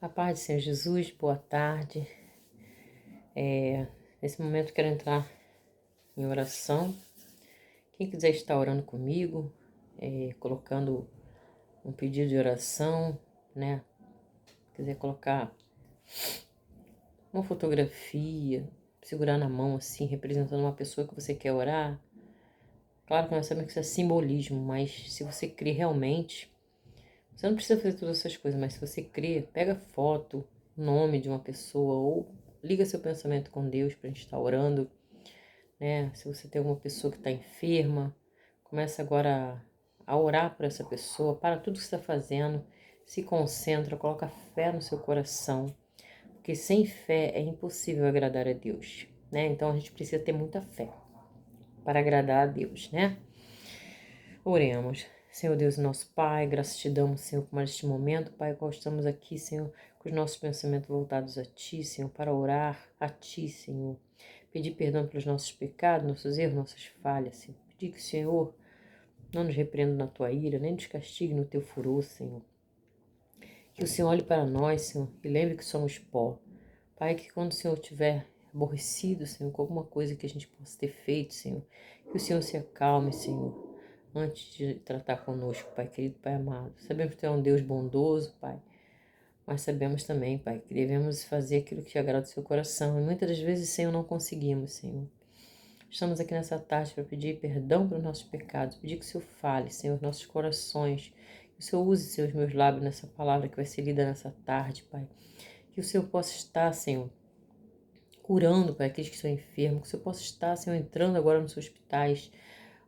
A paz do Senhor Jesus, boa tarde. Nesse momento quero entrar em oração. Quem quiser estar orando comigo, colocando um pedido de oração, né? Quiser colocar uma fotografia, segurar na mão assim, representando uma pessoa que você quer orar. Claro que nós sabemos que isso é simbolismo, mas se você crê realmente, você não precisa fazer todas essas coisas, mas se você crê, pega foto, nome de uma pessoa ou liga seu pensamento com Deus para a gente estar orando, né? Se você tem alguma pessoa que está enferma, começa agora a orar por essa pessoa, para tudo que você está fazendo, se concentra, coloca fé no seu coração, porque sem fé é impossível agradar a Deus, né? Então a gente precisa ter muita fé para agradar a Deus, né? Oremos. Senhor Deus e nosso Pai, graças te damos, Senhor, por mais este momento, Pai, qual estamos aqui, Senhor, com os nossos pensamentos voltados a Ti, Senhor, para orar a Ti, Senhor. Pedir perdão pelos nossos pecados, nossos erros, nossas falhas, Senhor. Pedir que o Senhor não nos repreenda na Tua ira, nem nos castigue no Teu furor, Senhor. Que o Senhor olhe para nós, Senhor, e lembre que somos pó. Pai, que quando o Senhor estiver aborrecido, Senhor, com alguma coisa que a gente possa ter feito, Senhor, que o Senhor se acalme, Senhor, antes de tratar conosco, Pai querido, Pai amado. Sabemos que Tu é um Deus bondoso, Pai, mas sabemos também, Pai, que devemos fazer aquilo que agrada o Seu coração. E muitas das vezes, Senhor, não conseguimos, Senhor. Estamos aqui nessa tarde para pedir perdão pelos nossos pecados, pedir que o Senhor fale, Senhor, nossos corações, que o Senhor use seus meus lábios nessa palavra que vai ser lida nessa tarde, Pai. Que o Senhor possa estar, Senhor, curando, Pai, aqueles que estão enfermos, que o Senhor possa estar, Senhor, entrando agora nos hospitais,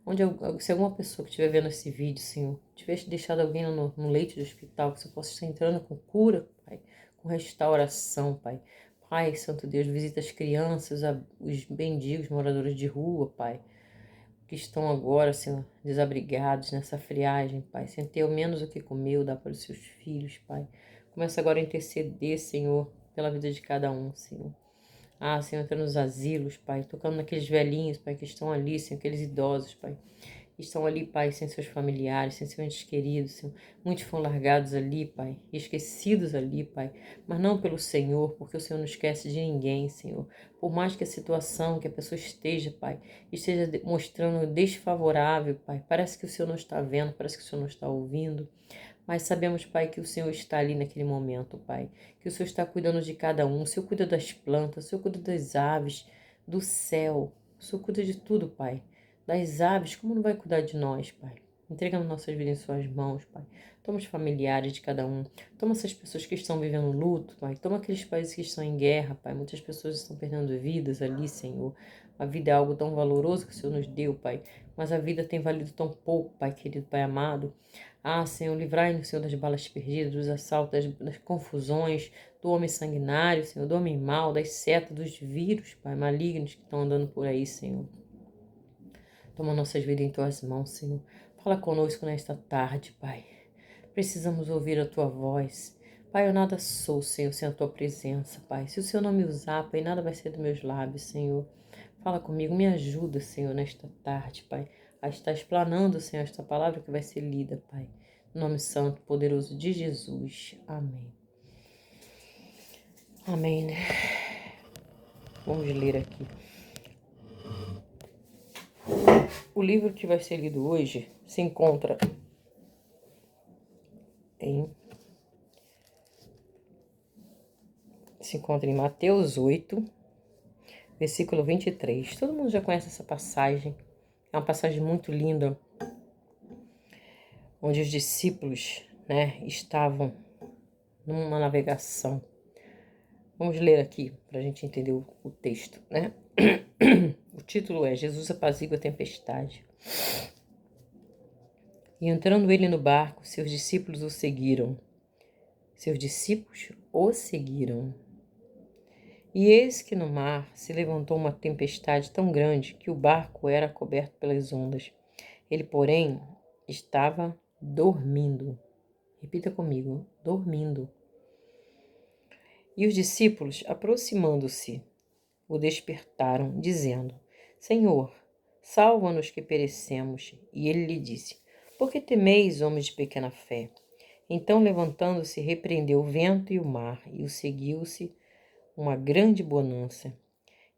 onde se alguma pessoa que estiver vendo esse vídeo, Senhor, tivesse deixado alguém no leito do hospital, que você possa estar entrando com cura, Pai, com restauração, Pai. Pai, Santo Deus, visita as crianças, os mendigos, moradores de rua, Pai, que estão agora, Senhor, desabrigados nessa friagem, Pai, sem ter ao menos o que comer ou dar para os seus filhos, Pai. Começa agora a interceder, Senhor, pela vida de cada um, Senhor. Senhor, entra nos asilos, Pai, tocando naqueles velhinhos, Pai, que estão ali, Senhor, aqueles idosos, Pai, que estão ali, Pai, sem seus familiares, sem seus entes queridos, Senhor. Muitos foram largados ali, Pai, esquecidos ali, Pai, mas não pelo Senhor, porque o Senhor não esquece de ninguém, Senhor. Por mais que a situação que a pessoa esteja, Pai, esteja mostrando desfavorável, Pai, parece que o Senhor não está vendo, parece que o Senhor não está ouvindo. Mas sabemos, Pai, que o Senhor está ali naquele momento, Pai. Que o Senhor está cuidando de cada um. O Senhor cuida das plantas, o Senhor cuida das aves, do céu. O Senhor cuida de tudo, Pai. Das aves, como não vai cuidar de nós, Pai? Entregamos nossas vidas em suas mãos, Pai. Toma os familiares de cada um. Toma essas pessoas que estão vivendo luto, Pai. Toma aqueles países que estão em guerra, Pai. Muitas pessoas estão perdendo vidas ali, Senhor. A vida é algo tão valoroso que o Senhor nos deu, Pai. Mas a vida tem valido tão pouco, Pai querido, Pai amado. Senhor, livrai-nos, Senhor, das balas perdidas, dos assaltos, das confusões, do homem sanguinário, Senhor, do homem mau, das setas, dos vírus, Pai, malignos que estão andando por aí, Senhor. Toma nossas vidas em Tuas mãos, Senhor. Fala conosco nesta tarde, Pai. Precisamos ouvir a Tua voz. Pai, eu nada sou, Senhor, sem a Tua presença, Pai. Se o Senhor não me usar, Pai, nada vai ser dos meus lábios, Senhor. Fala comigo, me ajuda, Senhor, nesta tarde, Pai, a estar explanando, Senhor, esta palavra que vai ser lida, Pai. No nome santo, poderoso de Jesus. Amém. Amém, né? Vamos ler aqui. O livro que vai ser lido hoje se encontra em Mateus 8, versículo 23. Todo mundo já conhece essa passagem. É uma passagem muito linda, onde os discípulos, né, estavam numa navegação. Vamos ler aqui para a gente entender o texto, né? O título é Jesus apazigua a tempestade. E entrando ele no barco, seus discípulos o seguiram. Seus discípulos o seguiram. E eis que no mar se levantou uma tempestade tão grande que o barco era coberto pelas ondas. Ele, porém, estava dormindo. Repita comigo, dormindo. E os discípulos, aproximando-se, o despertaram, dizendo: Senhor, salva-nos que perecemos. E ele lhe disse: Por que temeis, homens de pequena fé? Então, levantando-se, repreendeu o vento e o mar, e o seguiu-se uma grande bonança.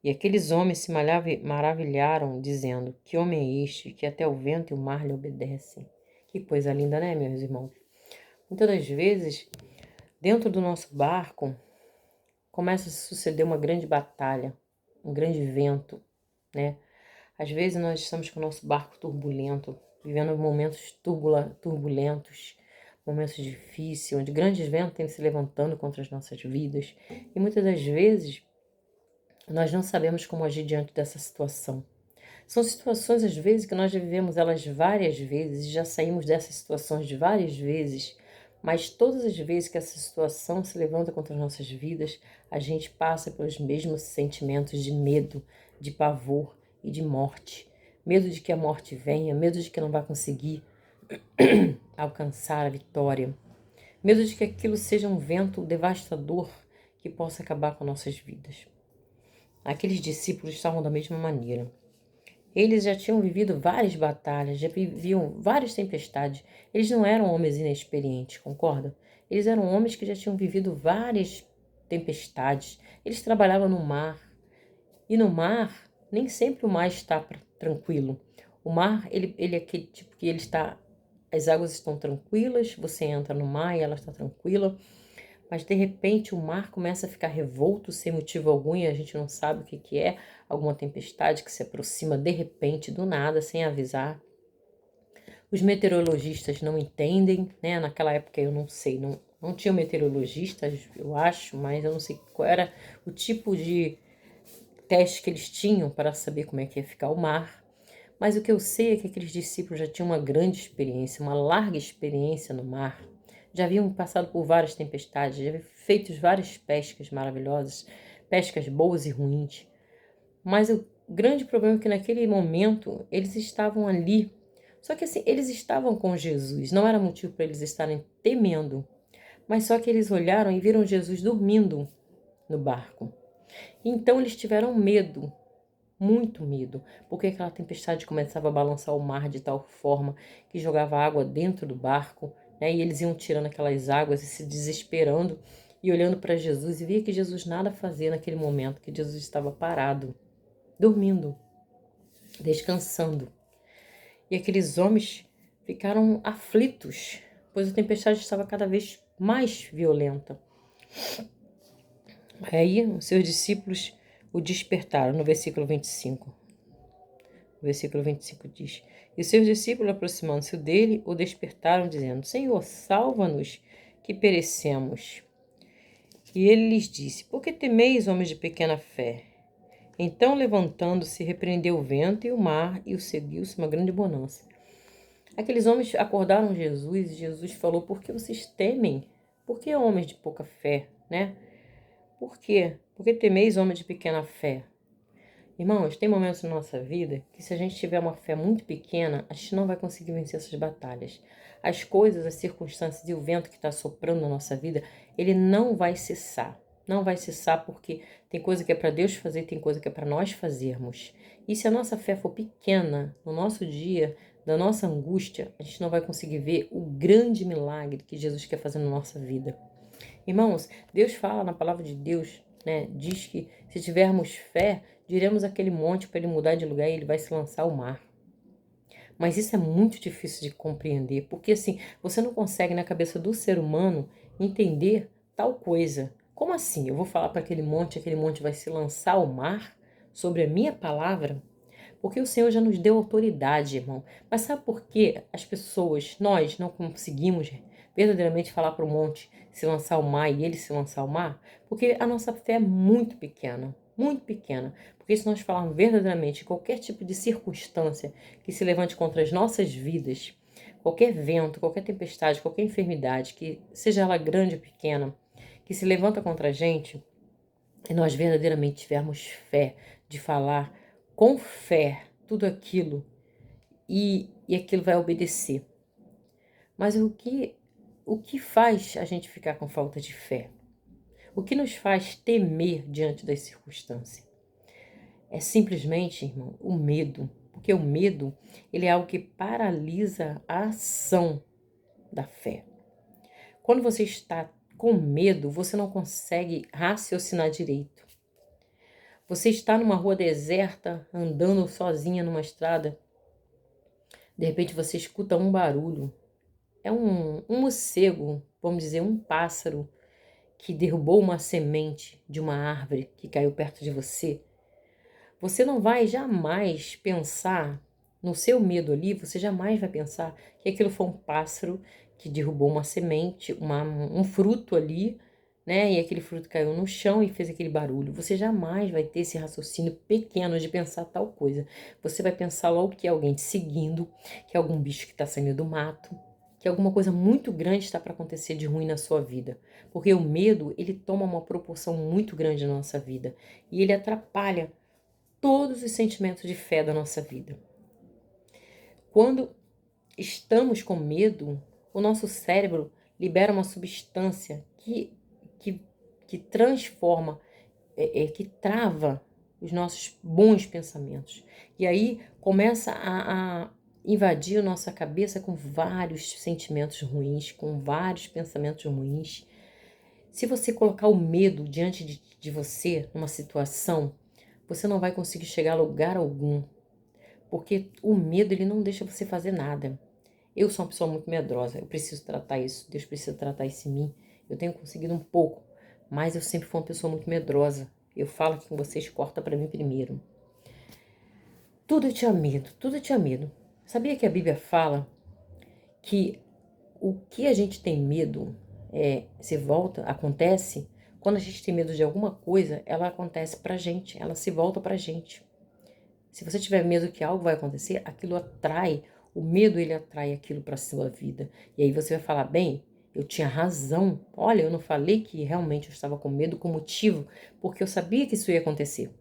E aqueles homens se maravilharam, dizendo: Que homem é este, que até o vento e o mar lhe obedecem? Que coisa linda, né, meus irmãos? Muitas das vezes, dentro do nosso barco, começa a suceder uma grande batalha, um grande vento, né? Às vezes nós estamos com o nosso barco turbulento, vivendo momentos turbulentos, momentos difíceis, onde grandes ventos têm se levantando contra as nossas vidas. E muitas das vezes nós não sabemos como agir diante dessa situação. São situações, às vezes, que nós já vivemos elas várias vezes, já saímos dessas situações de várias vezes, mas todas as vezes que essa situação se levanta contra as nossas vidas, a gente passa pelos mesmos sentimentos de medo, de pavor e de morte. Medo de que a morte venha, medo de que não vá conseguir alcançar a vitória, medo de que aquilo seja um vento devastador que possa acabar com nossas vidas. Aqueles discípulos estavam da mesma maneira. Eles já tinham vivido várias batalhas, já viviam várias tempestades. Eles não eram homens inexperientes, concorda? Eles eram homens que já tinham vivido várias tempestades. Eles trabalhavam no mar. E no mar, nem sempre o mar está tranquilo. O mar, ele é aquele tipo que ele está... As águas estão tranquilas, você entra no mar e ela está tranquila. Mas de repente o mar começa a ficar revolto sem motivo algum e a gente não sabe o que é, alguma tempestade que se aproxima de repente, do nada, sem avisar. Os meteorologistas não entendem, né? Naquela época eu não sei, não tinha meteorologistas, eu acho, mas eu não sei qual era o tipo de teste que eles tinham para saber como é que ia ficar o mar. Mas o que eu sei é que aqueles discípulos já tinham uma grande experiência, uma larga experiência no mar. Já haviam passado por várias tempestades, já haviam feito várias pescas maravilhosas, pescas boas e ruins. Mas o grande problema é que naquele momento eles estavam ali. Só que assim, eles estavam com Jesus, não era motivo para eles estarem temendo. Mas só que eles olharam e viram Jesus dormindo no barco. Então eles tiveram medo, muito medo, porque aquela tempestade começava a balançar o mar de tal forma que jogava água dentro do barco, né? E eles iam tirando aquelas águas e se desesperando e olhando para Jesus e via que Jesus nada fazia naquele momento, que Jesus estava parado, dormindo, descansando. E aqueles homens ficaram aflitos, pois a tempestade estava cada vez mais violenta. Aí os seus discípulos o despertaram, no versículo 25. O versículo 25 diz: E os seus discípulos, aproximando-se dele, o despertaram, dizendo: Senhor, salva-nos, que perecemos. E ele lhes disse: Por que temeis, homens de pequena fé? Então, levantando-se, repreendeu o vento e o mar, e o seguiu-se uma grande bonança. Aqueles homens acordaram Jesus, e Jesus falou: Por que vocês temem? Por que homens de pouca fé, né? Por quê? Por que temeis, homens de pequena fé? Irmãos, tem momentos na nossa vida que se a gente tiver uma fé muito pequena, a gente não vai conseguir vencer essas batalhas. As coisas, as circunstâncias e o vento que está soprando na nossa vida, ele não vai cessar. Não vai cessar porque tem coisa que é para Deus fazer, tem coisa que é para nós fazermos. E se a nossa fé for pequena no nosso dia, da nossa angústia, a gente não vai conseguir ver o grande milagre que Jesus quer fazer na nossa vida. Irmãos, Deus fala na palavra de Deus, né? Diz que se tivermos fé, diremos aquele monte para ele mudar de lugar e ele vai se lançar ao mar. Mas isso é muito difícil de compreender, porque assim, você não consegue na cabeça do ser humano entender tal coisa. Como assim? Eu vou falar para aquele monte vai se lançar ao mar sobre a minha palavra? Porque o Senhor já nos deu autoridade, irmão. Mas sabe por que as pessoas, nós, não conseguimos verdadeiramente falar para o monte se lançar ao mar e ele se lançar ao mar? Porque a nossa fé é muito pequena, muito pequena. Porque se nós falarmos verdadeiramente qualquer tipo de circunstância que se levante contra as nossas vidas, qualquer vento, qualquer tempestade, qualquer enfermidade, que seja ela grande ou pequena, que se levanta contra a gente, e nós verdadeiramente tivermos fé de falar com fé tudo aquilo e aquilo vai obedecer. Mas o que faz a gente ficar com falta de fé? O que nos faz temer diante das circunstâncias? É simplesmente, irmão, o medo. Porque o medo, ele é algo que paralisa a ação da fé. Quando você está com medo, você não consegue raciocinar direito. Você está numa rua deserta, andando sozinha numa estrada. De repente você escuta um barulho. É um morcego, vamos dizer, um pássaro que derrubou uma semente de uma árvore que caiu perto de você. Você não vai jamais pensar, no seu medo ali, você jamais vai pensar que aquilo foi um pássaro que derrubou uma semente, um fruto ali, né? E aquele fruto caiu no chão e fez aquele barulho. Você jamais vai ter esse raciocínio pequeno de pensar tal coisa. Você vai pensar logo que é alguém te seguindo, que é algum bicho que está saindo do mato, que alguma coisa muito grande está para acontecer de ruim na sua vida. Porque o medo, ele toma uma proporção muito grande na nossa vida e ele atrapalha todos os sentimentos de fé da nossa vida. Quando estamos com medo, o nosso cérebro libera uma substância que transforma, que trava os nossos bons pensamentos. E aí começa a invadir a nossa cabeça com vários sentimentos ruins, com vários pensamentos ruins. Se você colocar o medo diante de você, numa situação, você não vai conseguir chegar a lugar algum, porque o medo ele não deixa você fazer nada. Eu sou uma pessoa muito medrosa, eu preciso tratar isso, Deus precisa tratar isso em mim. Eu tenho conseguido um pouco, mas eu sempre fui uma pessoa muito medrosa. Eu falo aqui com vocês, corta para mim primeiro. Tudo eu tinha medo, tudo eu tinha medo. Sabia que a Bíblia fala que o que a gente tem medo se volta, acontece, quando a gente tem medo de alguma coisa, ela acontece pra gente, ela se volta pra gente. Se você tiver medo que algo vai acontecer, aquilo atrai, o medo ele atrai aquilo para sua vida. E aí você vai falar, bem, eu tinha razão. Olha, eu não falei que realmente eu estava com medo com motivo, porque eu sabia que isso ia acontecer.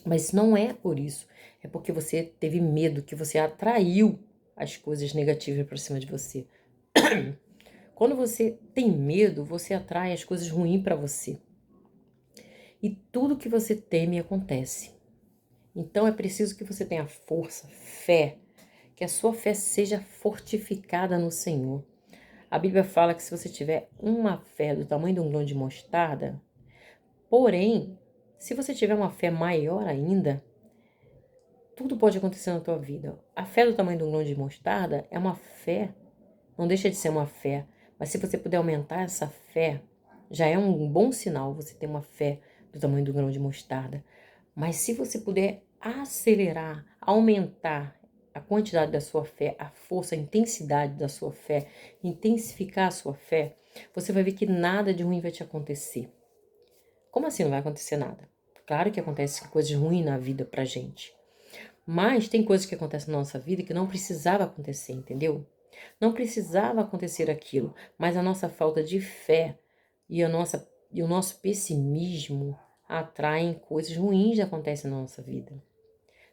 Mas não é por isso, é porque você teve medo, que você atraiu as coisas negativas para cima de você. Quando você tem medo, você atrai as coisas ruins para você. E tudo que você teme acontece. Então é preciso que você tenha força, fé, que a sua fé seja fortificada no Senhor. A Bíblia fala que se você tiver uma fé do tamanho de um grão de mostarda, porém, se você tiver uma fé maior ainda, tudo pode acontecer na tua vida. A fé do tamanho de um grão de mostarda é uma fé, não deixa de ser uma fé, mas se você puder aumentar essa fé, já é um bom sinal você ter uma fé do tamanho do grão de mostarda. Mas se você puder acelerar, aumentar a quantidade da sua fé, a força, a intensidade da sua fé, intensificar a sua fé, você vai ver que nada de ruim vai te acontecer. Como assim não vai acontecer nada? Claro que acontecem coisas ruins na vida pra gente. Mas tem coisas que acontecem na nossa vida que não precisava acontecer, entendeu? Não precisava acontecer aquilo, mas a nossa falta de fé e o nosso pessimismo atraem coisas ruins que acontecem na nossa vida.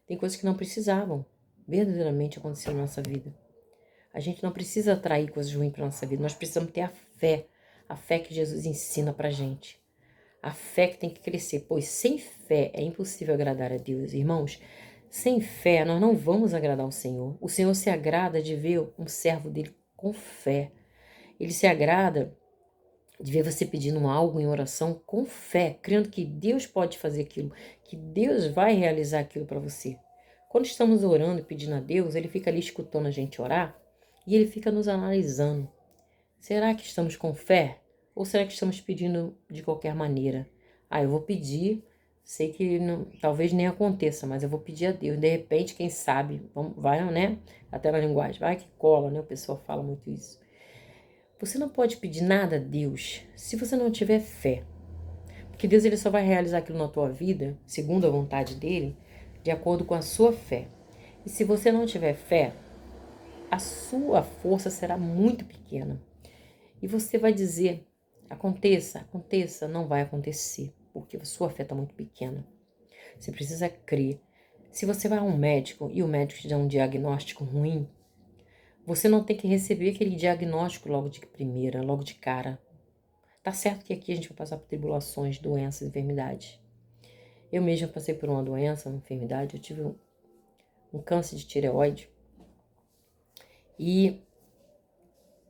Tem coisas que não precisavam verdadeiramente acontecer na nossa vida. A gente não precisa atrair coisas ruins para nossa vida, nós precisamos ter a fé que Jesus ensina pra gente. A fé que tem que crescer, pois sem fé é impossível agradar a Deus. Irmãos, sem fé nós não vamos agradar ao Senhor. O Senhor se agrada de ver um servo dele com fé. Ele se agrada de ver você pedindo algo em oração com fé, crendo que Deus pode fazer aquilo, que Deus vai realizar aquilo para você. Quando estamos orando e pedindo a Deus, Ele fica ali escutando a gente orar e Ele fica nos analisando. Será que estamos com fé? Ou será que estamos pedindo de qualquer maneira? Eu vou pedir, sei que não, talvez nem aconteça, mas eu vou pedir a Deus. De repente, quem sabe, vai, né? Até na linguagem, vai que cola, né? O pessoal fala muito isso. Você não pode pedir nada a Deus se você não tiver fé. Porque Deus ele só vai realizar aquilo na tua vida, segundo a vontade dele, de acordo com a sua fé. E se você não tiver fé, a sua força será muito pequena. E você vai dizer, aconteça, aconteça, não vai acontecer, porque a sua fé está muito pequena. Você precisa crer. Se você vai a um médico e o médico te dá um diagnóstico ruim, você não tem que receber aquele diagnóstico logo de primeira, logo de cara. Tá certo que aqui a gente vai passar por tribulações, doenças, enfermidades. Eu mesma passei por uma doença, uma enfermidade, eu tive um câncer de tireoide. E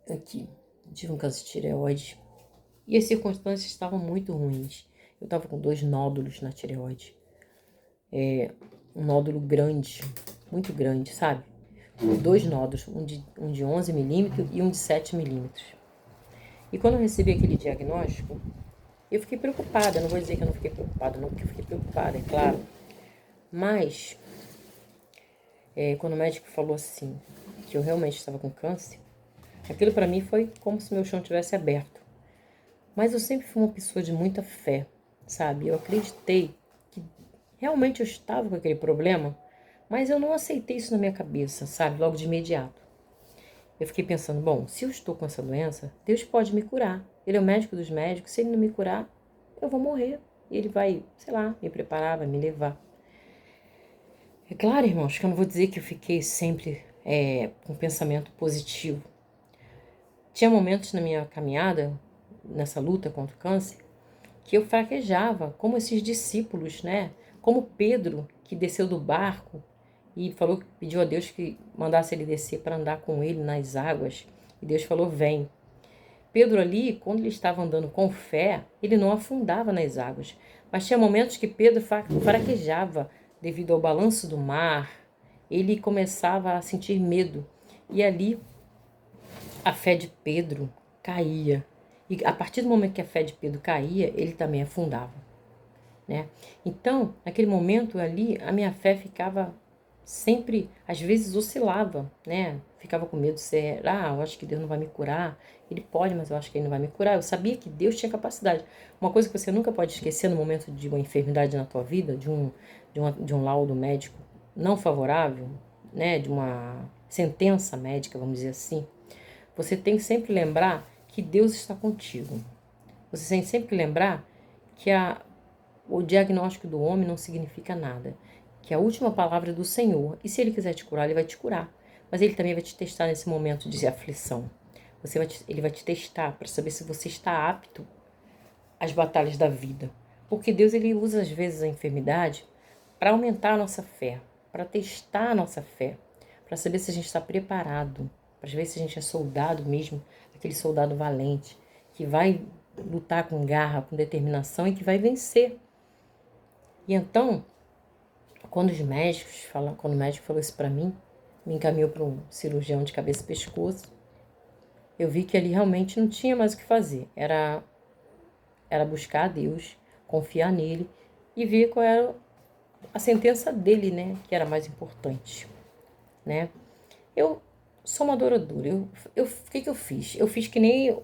aqui, tive um câncer de tireoide. E as circunstâncias estavam muito ruins. Eu estava com 2 nódulos na tireoide. Um nódulo grande, muito grande, sabe? 2 nódulos, um de 11 milímetros e um de 7 milímetros. E quando eu recebi aquele diagnóstico, eu fiquei preocupada. Não vou dizer que eu não fiquei preocupada, não, porque eu fiquei preocupada, é claro. Mas, quando o médico falou assim, que eu realmente estava com câncer, aquilo para mim foi como se meu chão tivesse aberto. Mas eu sempre fui uma pessoa de muita fé, sabe? Eu acreditei que realmente eu estava com aquele problema, mas eu não aceitei isso na minha cabeça, sabe? Logo de imediato. Eu fiquei pensando, bom, se eu estou com essa doença, Deus pode me curar. Ele é o médico dos médicos, se ele não me curar, eu vou morrer. E ele vai, sei lá, me preparar, vai me levar. É claro, irmãos, que eu não vou dizer que eu fiquei sempre com um pensamento positivo. Tinha momentos na minha caminhada, nessa luta contra o câncer, que eu fraquejava, como esses discípulos, né? Como Pedro, que desceu do barco e falou, pediu a Deus que mandasse ele descer para andar com ele nas águas. E Deus falou, vem. Pedro ali, quando ele estava andando com fé, ele não afundava nas águas. Mas tinha momentos que Pedro fraquejava devido ao balanço do mar. Ele começava a sentir medo. E ali a fé de Pedro caía. E a partir do momento que a fé de Pedro caía, ele também afundava, né? Então, naquele momento ali, a minha fé ficava sempre, às vezes oscilava, né? Ficava com medo, eu acho que Deus não vai me curar. Ele pode, mas eu acho que ele não vai me curar. Eu sabia que Deus tinha capacidade. Uma coisa que você nunca pode esquecer no momento de uma enfermidade na tua vida, de um laudo médico não favorável, né? De uma sentença médica, vamos dizer assim, você tem que sempre lembrar que Deus está contigo. Você tem sempre que lembrar que o diagnóstico do homem não significa nada. Que a última palavra é do Senhor. E se Ele quiser te curar, Ele vai te curar. Mas Ele também vai te testar nesse momento de aflição. Ele vai te testar para saber se você está apto às batalhas da vida. Porque Deus ele usa às vezes a enfermidade para aumentar a nossa fé, para testar a nossa fé, para saber se a gente está preparado, para ver se a gente é soldado mesmo, aquele soldado valente, que vai lutar com garra, com determinação e que vai vencer. E então, quando o médico falou isso para mim, me encaminhou para um cirurgião de cabeça e pescoço, eu vi que ali realmente não tinha mais o que fazer. Era buscar a Deus, confiar nele e ver qual era a sentença dele, né? Que era mais importante, né? Eu sou uma adoradora. O que eu fiz? Eu fiz que nem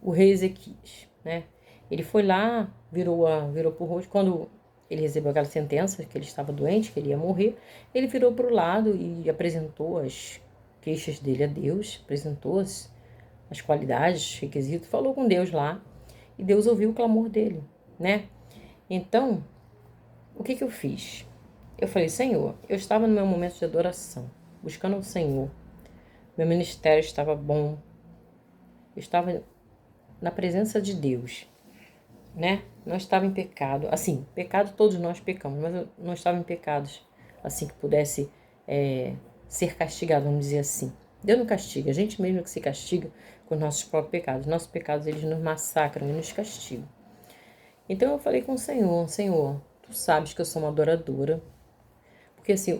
o rei Ezequias, né? Ele foi lá, virou pro rosto. Quando ele recebeu aquela sentença, que ele estava doente, que ele ia morrer, ele virou para o lado e apresentou as queixas dele a Deus, apresentou as qualidades, os requisitos, falou com Deus lá, e Deus ouviu o clamor dele, né? Então, o que eu fiz? Eu falei, Senhor, eu estava no meu momento de adoração, buscando o Senhor. Meu ministério estava bom. Eu estava na presença de Deus, né? Não estava em pecado. Assim, pecado todos nós pecamos, mas eu não estava em pecados, assim, que pudesse ser castigado, vamos dizer assim. Deus não castiga, a gente mesmo que se castiga com os nossos próprios pecados. Nossos pecados, eles nos massacram e nos castigam. Então eu falei com o Senhor, Senhor, tu sabes que eu sou uma adoradora. Porque assim,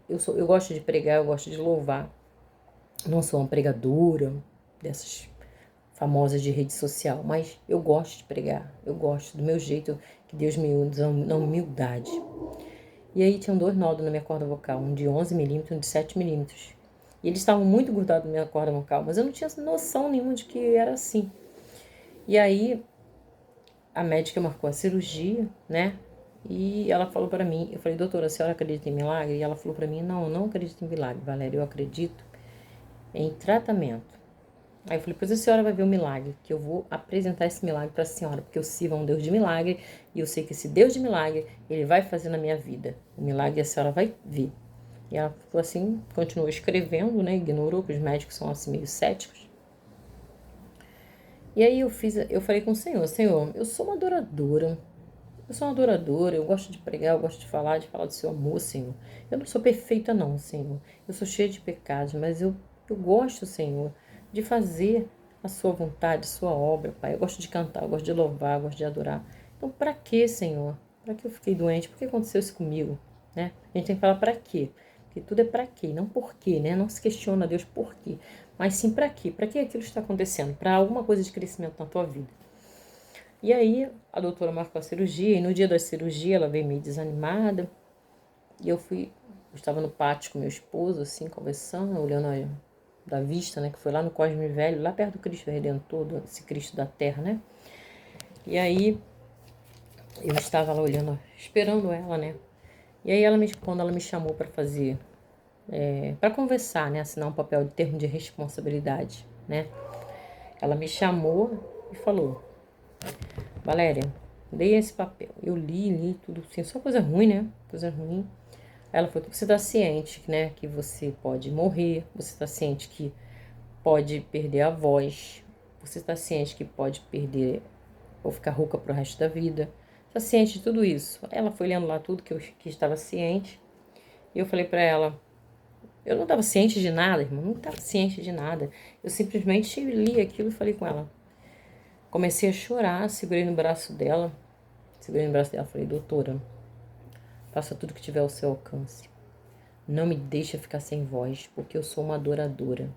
eu gosto de pregar, eu gosto de louvar. Não sou uma pregadora dessas famosas de rede social, mas eu gosto de pregar. Eu gosto do meu jeito, que Deus me usa na humildade. E aí tinham 2 nódulos na minha corda vocal, um de 11 milímetros e um de 7 milímetros. E eles estavam muito grudados na minha corda vocal, mas eu não tinha noção nenhuma de que era assim. E aí a médica marcou a cirurgia, né? E ela falou para mim, eu falei, doutora, a senhora acredita em milagre? E ela falou para mim, não, eu não acredito em milagre, Valéria, eu acredito em tratamento. Aí eu falei, pois a senhora vai ver o milagre, que eu vou apresentar esse milagre para a senhora, porque eu sirvo a um Deus de milagre, e eu sei que esse Deus de milagre, ele vai fazer na minha vida. O milagre a senhora vai ver. E ela ficou assim, continuou escrevendo, né? Ignorou que os médicos são assim meio céticos. E aí eu falei com o Senhor, Senhor, eu sou uma adoradora. Eu sou uma adoradora, eu gosto de pregar, eu gosto de falar do seu amor, Senhor. Eu não sou perfeita não, Senhor. Eu sou cheia de pecados, mas eu gosto, Senhor, de fazer a sua vontade, a sua obra, Pai. Eu gosto de cantar, eu gosto de louvar, eu gosto de adorar. Então, para que, Senhor? Para que eu fiquei doente? Por que aconteceu isso comigo? Né? A gente tem que falar para quê? Porque tudo é para quê, não por quê, né? Não se questiona Deus por quê, mas sim para quê? Para que aquilo está acontecendo? Para alguma coisa de crescimento na tua vida. E aí, a doutora marcou a cirurgia, e no dia da cirurgia ela veio meio desanimada, e eu estava no pátio com meu esposo, assim, conversando, olhando da vista, né, que foi lá no Cosme Velho, lá perto do Cristo Redentor, esse Cristo da Terra, né? E aí, eu estava lá olhando, esperando ela, né? E aí, quando ela me chamou para fazer, para conversar, né, assinar um papel de termo de responsabilidade, né? Ela me chamou e falou: Valéria, dei esse papel. Eu li tudo, assim, só coisa ruim, né? Coisa ruim. Ela falou: você está ciente, né, que você pode morrer, você está ciente que pode perder a voz, você está ciente que pode perder ou ficar rouca pro resto da vida. Está ciente de tudo isso. Ela foi lendo lá tudo que estava ciente. E eu falei para ela: eu não estava ciente de nada, irmão, não estava ciente de nada. Eu simplesmente li aquilo e falei com ela. Comecei a chorar, segurei no braço dela. Segurei no braço dela e falei: doutora, faça tudo que tiver ao seu alcance. Não me deixa ficar sem voz, porque eu sou uma adoradora.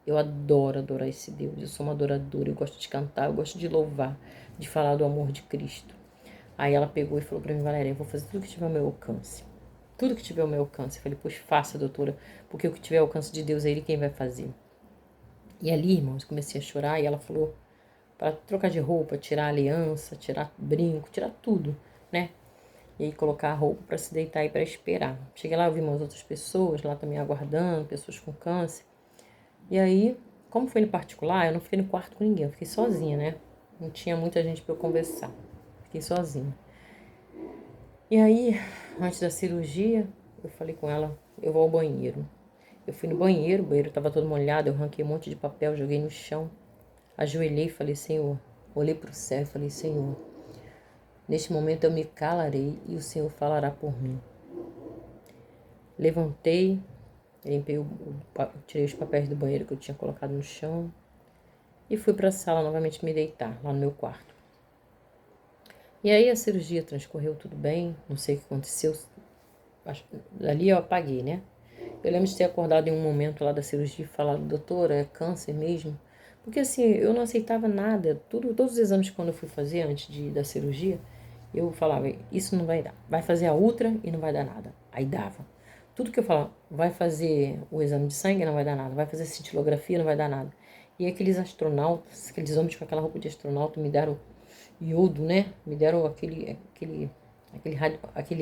Eu adoro adorar esse Deus. Eu sou uma adoradora. Eu gosto de cantar, eu gosto de louvar, de falar do amor de Cristo. Aí ela pegou e falou para mim: Valéria, eu vou fazer tudo que tiver ao meu alcance. Tudo que tiver ao meu alcance. Eu falei: pois faça, doutora, porque o que tiver ao alcance de Deus é Ele quem vai fazer. E ali, irmãos, comecei a chorar e ela falou para trocar de roupa, tirar a aliança, tirar brinco, tirar tudo, né? E aí colocar a roupa para se deitar e para esperar. Cheguei lá, eu vi umas outras pessoas lá também aguardando, pessoas com câncer. E aí, como foi no particular, eu não fiquei no quarto com ninguém, eu fiquei sozinha, né? Não tinha muita gente para eu conversar. Fiquei sozinha. E aí, antes da cirurgia, eu falei com ela: eu vou ao banheiro. Eu fui no banheiro, o banheiro estava todo molhado, eu arranquei um monte de papel, joguei no chão. Ajoelhei e falei: Senhor, olhei para o céu e falei: Senhor, neste momento eu me calarei e o Senhor falará por mim. Levantei, limpei, tirei os papéis do banheiro que eu tinha colocado no chão e fui para a sala novamente me deitar, lá no meu quarto. E aí a cirurgia transcorreu tudo bem, não sei o que aconteceu, dali eu apaguei, né? Eu lembro de ter acordado em um momento lá da cirurgia e falado: doutora, é câncer mesmo? Porque assim, eu não aceitava nada, todos os exames quando eu fui fazer antes da cirurgia, eu falava: isso não vai dar, vai fazer a ultra e não vai dar nada. Aí dava. Tudo que eu falava: vai fazer o exame de sangue, não vai dar nada, vai fazer cintilografia, não vai dar nada. E aqueles astronautas, aqueles homens com aquela roupa de astronauta me deram iodo, né? Me deram aquele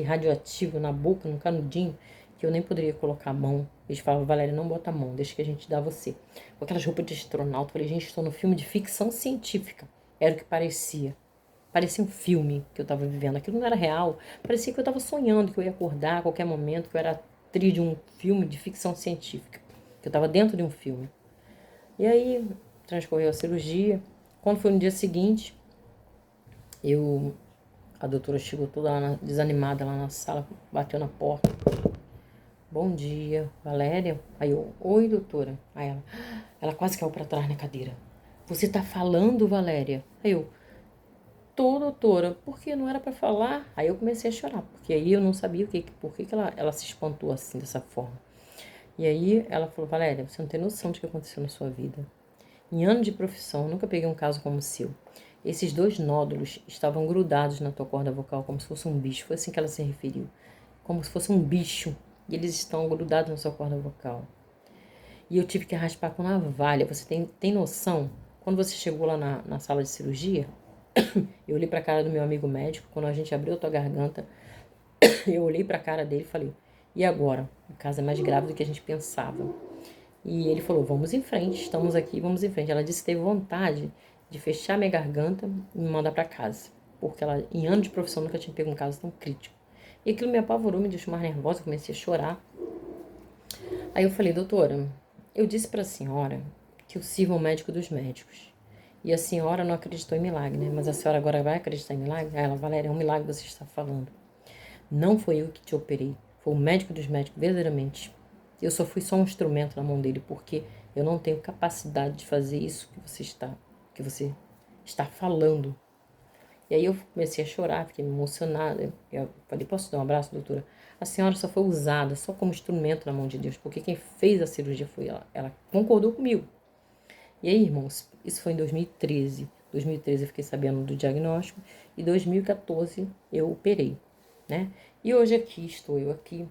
radioativo na boca, no canudinho, que eu nem poderia colocar a mão. Eles falavam: Valéria, não bota a mão, deixa que a gente dá a você. Com aquelas roupas de astronauta, eu falei: gente, estou no filme de ficção científica. Era o que parecia. Parecia um filme que eu estava vivendo. Aquilo não era real. Parecia que eu estava sonhando, que eu ia acordar a qualquer momento, que eu era atriz de um filme de ficção científica. Que eu estava dentro de um filme. E aí, transcorreu a cirurgia. Quando foi no dia seguinte, a doutora chegou toda desanimada lá na sala, bateu na porta. Bom dia, Valéria. Aí eu: oi, doutora. Aí ela quase caiu para trás na cadeira. Você tá falando, Valéria? Aí eu: tô, doutora. Por que não era para falar? Aí eu comecei a chorar, porque aí eu não sabia por que ela se espantou assim, dessa forma. E aí ela falou: Valéria, você não tem noção do que aconteceu na sua vida. Em ano de profissão, eu nunca peguei um caso como o seu. Esses 2 nódulos estavam grudados na tua corda vocal, como se fosse um bicho. Foi assim que ela se referiu. Como se fosse um bicho. E eles estão grudados na sua corda vocal. E eu tive que raspar com navalha. Você tem noção? Quando você chegou lá na sala de cirurgia, eu olhei para a cara do meu amigo médico. Quando a gente abriu a tua garganta, eu olhei para a cara dele e falei: e agora? O caso é mais grave do que a gente pensava. E ele falou: vamos em frente, estamos aqui, vamos em frente. Ela disse que teve vontade de fechar minha garganta e me mandar para casa, porque ela, em ano de profissão, nunca tinha pego um caso tão crítico. E aquilo me apavorou, me deixou mais nervosa, comecei a chorar. Aí eu falei: doutora, eu disse para a senhora que eu sirvo o médico dos médicos. E a senhora não acreditou em milagre, né? Mas a senhora agora vai acreditar em milagre? Aí ela: Valéria, é um milagre que você está falando. Não foi eu que te operei, foi o médico dos médicos, verdadeiramente. Eu só fui só um instrumento na mão dele, porque Eu não tenho capacidade de fazer isso que você está falando. E aí eu comecei a chorar, fiquei emocionada. Eu falei, posso dar um abraço, doutora? A senhora só foi usada, só como instrumento na mão de Deus, porque quem fez a cirurgia foi ela. Ela concordou comigo. E aí, irmãos, isso foi em 2013. 2013 eu fiquei sabendo do diagnóstico e 2014 eu operei, né? E hoje aqui estou eu aqui,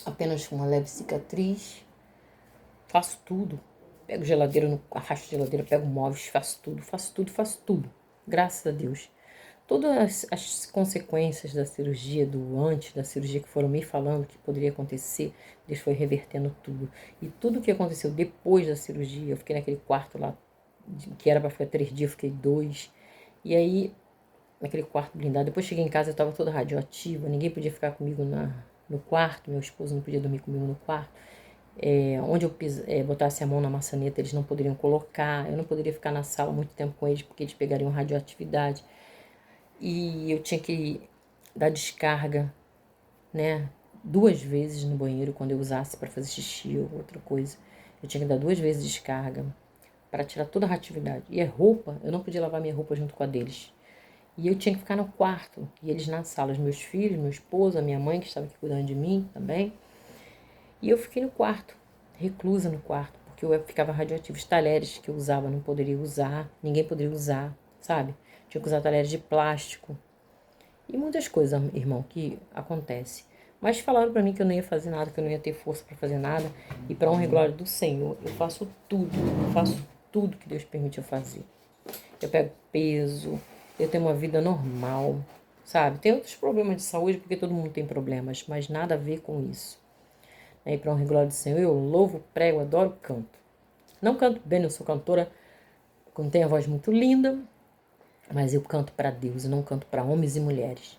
apenas com uma leve cicatriz, faço tudo. Pego geladeira, arrasto geladeira, pego móveis, faço tudo, faço tudo, faço tudo. Graças a Deus. Todas as consequências da cirurgia, do antes da cirurgia que foram me falando que poderia acontecer, Deus foi revertendo tudo. E tudo que aconteceu depois da cirurgia, eu fiquei naquele quarto lá, que era para ficar 3 dias, eu fiquei 2. E aí, naquele quarto blindado, depois cheguei em casa, eu estava toda radioativa, ninguém podia ficar comigo no quarto, meu esposo não podia dormir comigo no quarto. Onde eu botasse a mão na maçaneta, eles não poderiam colocar, eu não poderia ficar na sala muito tempo com eles, porque eles pegariam radioatividade. E eu tinha que dar descarga, né? 2 vezes no banheiro quando eu usasse para fazer xixi ou outra coisa. Eu tinha que dar 2 vezes descarga para tirar toda a radioatividade. E a roupa, eu não podia lavar minha roupa junto com a deles. E eu tinha que ficar no quarto, e eles na sala, os meus filhos, meu esposo, a minha mãe que estava aqui cuidando de mim também. E eu fiquei no quarto, reclusa no quarto, porque eu ficava radioativo. Os talheres que eu usava não poderia usar, ninguém poderia usar, sabe? Tinha que usar talheres de plástico. E muitas coisas, irmão, que acontece. Mas falaram para mim que eu não ia fazer nada, que eu não ia ter força para fazer nada. E para honra e glória do Senhor, eu faço tudo que Deus permite eu fazer. Eu pego peso, eu tenho uma vida normal, sabe? Tem outros problemas de saúde, porque todo mundo tem problemas, mas nada a ver com isso. E para honra e glória do Senhor, eu louvo, prego, adoro, canto. Não canto bem, eu sou cantora, não tenho a voz muito linda, mas eu canto para Deus, eu não canto para homens e mulheres.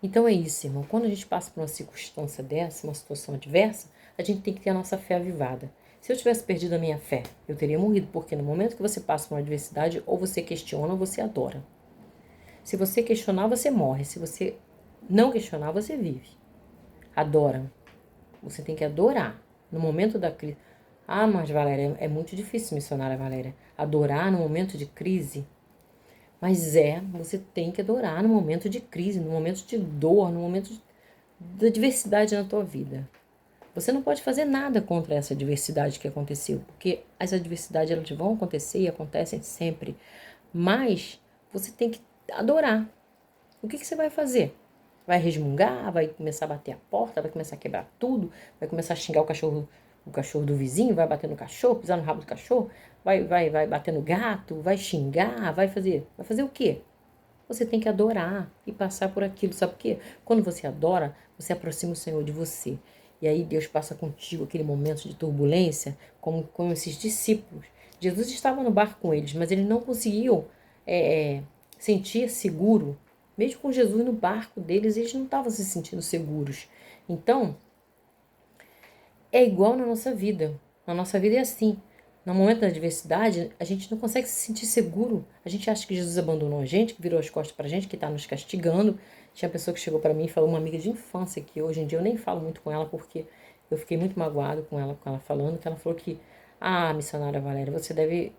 Então é isso, irmão. Quando a gente passa por uma circunstância dessa, uma situação adversa, a gente tem que ter a nossa fé avivada. Se eu tivesse perdido a minha fé, eu teria morrido, porque no momento que você passa por uma adversidade, ou você questiona ou você adora. Se você questionar, você morre. Se você não questionar, você vive. Adora. Você tem que adorar. No momento da crise. Ah, mas Valéria, é muito difícil, missionária Valéria. Adorar no momento de crise. Mas você tem que adorar no momento de crise, no momento de dor, no momento da adversidade na tua vida. Você não pode fazer nada contra essa adversidade que aconteceu, porque as adversidades elas vão acontecer e acontecem sempre. Mas você tem que adorar. O que você vai fazer? Vai resmungar, vai começar a bater a porta, vai começar a quebrar tudo, vai começar a xingar o cachorro do vizinho, vai bater no cachorro, pisar no rabo do cachorro, vai bater no gato, vai xingar, vai fazer o quê? Você tem que adorar e passar por aquilo, sabe por quê? Quando você adora, você aproxima o Senhor de você. E aí Deus passa contigo aquele momento de turbulência, como com esses discípulos. Jesus estava no barco com eles, mas eles não conseguiam sentir seguro. Mesmo com Jesus no barco deles, eles não estavam se sentindo seguros. Então, é igual na nossa vida. Na nossa vida é assim. No momento da adversidade, a gente não consegue se sentir seguro. A gente acha que Jesus abandonou a gente, que virou as costas pra gente, que está nos castigando. Tinha uma pessoa que chegou para mim e falou, uma amiga de infância, que hoje em dia eu nem falo muito com ela, porque eu fiquei muito magoado com ela falando, que ela falou que, missionária Valéria, você deve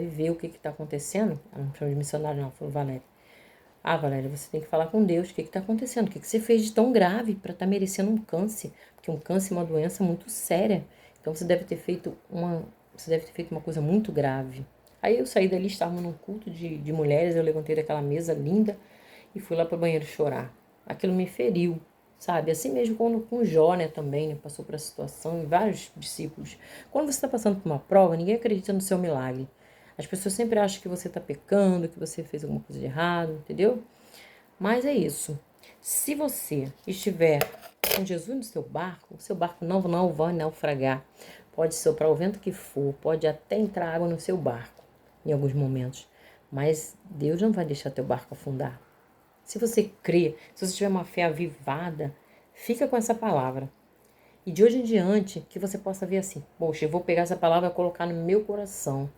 ver o que está acontecendo. Ela não chama de missionária, não, ela falou, Valéria. Valéria, você tem que falar com Deus. O que está acontecendo? O que você fez de tão grave para estar merecendo um câncer? Porque um câncer é uma doença muito séria. Então você deve ter feito uma coisa muito grave. Aí eu saí dali, estávamos num culto de mulheres, eu levantei daquela mesa linda e fui lá para o banheiro chorar. Aquilo me feriu, sabe? Assim mesmo com o Jó, né, também, né, passou por essa situação, e vários discípulos. Quando você está passando por uma prova, ninguém acredita no seu milagre. As pessoas sempre acham que você está pecando, que você fez alguma coisa de errado, entendeu? Mas é isso. Se você estiver com Jesus no seu barco, o seu barco não vai naufragar. Pode soprar o vento que for, pode até entrar água no seu barco em alguns momentos. Mas Deus não vai deixar teu barco afundar. Se você crê, se você tiver uma fé avivada, fica com essa palavra. E de hoje em diante, que você possa ver assim, poxa, eu vou pegar essa palavra e colocar no meu coração.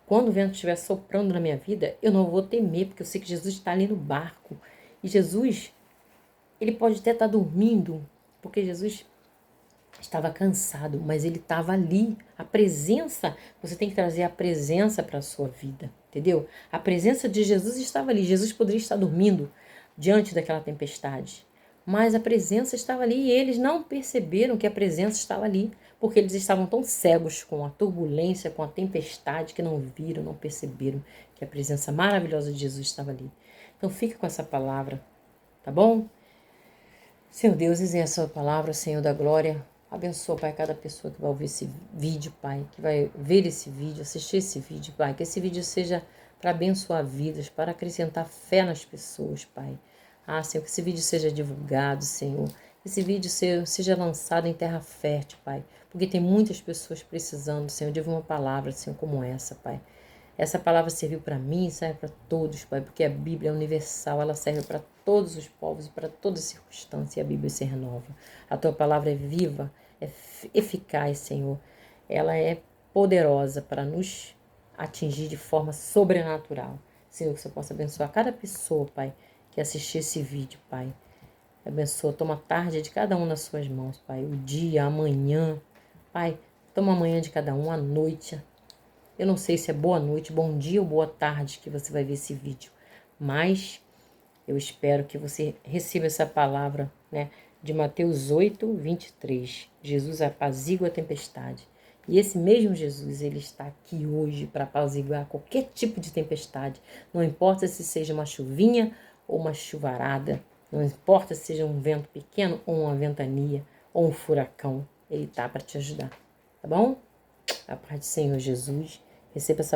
Quando o vento estiver soprando na minha vida, eu não vou temer, porque eu sei que Jesus está ali no barco. E Jesus, ele pode até estar dormindo, porque Jesus estava cansado, mas ele estava ali. A presença, você tem que trazer a presença para a sua vida, entendeu? A presença de Jesus estava ali. Jesus poderia estar dormindo diante daquela tempestade, mas a presença estava ali e eles não perceberam que a presença estava ali, porque eles estavam tão cegos com a turbulência, com a tempestade, que não viram, não perceberam que a presença maravilhosa de Jesus estava ali. Então fica com essa palavra, tá bom? Senhor Deus, dizem a sua palavra, Senhor da glória. Abençoa, Pai, cada pessoa que vai ouvir esse vídeo, Pai, que vai ver esse vídeo, assistir esse vídeo, Pai. Que esse vídeo seja para abençoar vidas, para acrescentar fé nas pessoas, Pai. Ah, Senhor, que esse vídeo seja divulgado, Senhor. Que esse vídeo seja lançado em terra fértil, Pai. Porque tem muitas pessoas precisando, Senhor, de uma palavra, Senhor, como essa, Pai. Essa palavra serviu para mim e serve para todos, Pai, porque a Bíblia é universal, ela serve para todos os povos e para toda circunstância, e a Bíblia se renova. A tua palavra é viva, é eficaz, Senhor. Ela é poderosa para nos atingir de forma sobrenatural. Senhor, que você possa abençoar cada pessoa, Pai, que assistir esse vídeo, Pai. Abençoa, toma a tarde de cada um nas suas mãos, Pai. O dia, amanhã, Pai, toma a manhã de cada um, a noite. Eu não sei se é boa noite, bom dia ou boa tarde que você vai ver esse vídeo, mas eu espero que você receba essa palavra, né, de Mateus 8, 23. Jesus apazigua a tempestade. E esse mesmo Jesus, ele está aqui hoje para apaziguar qualquer tipo de tempestade. Não importa se seja uma chuvinha ou uma chuvarada. Não importa se seja um vento pequeno ou uma ventania ou um furacão. Ele está para te ajudar, tá bom? A paz do Senhor Jesus. Receba essa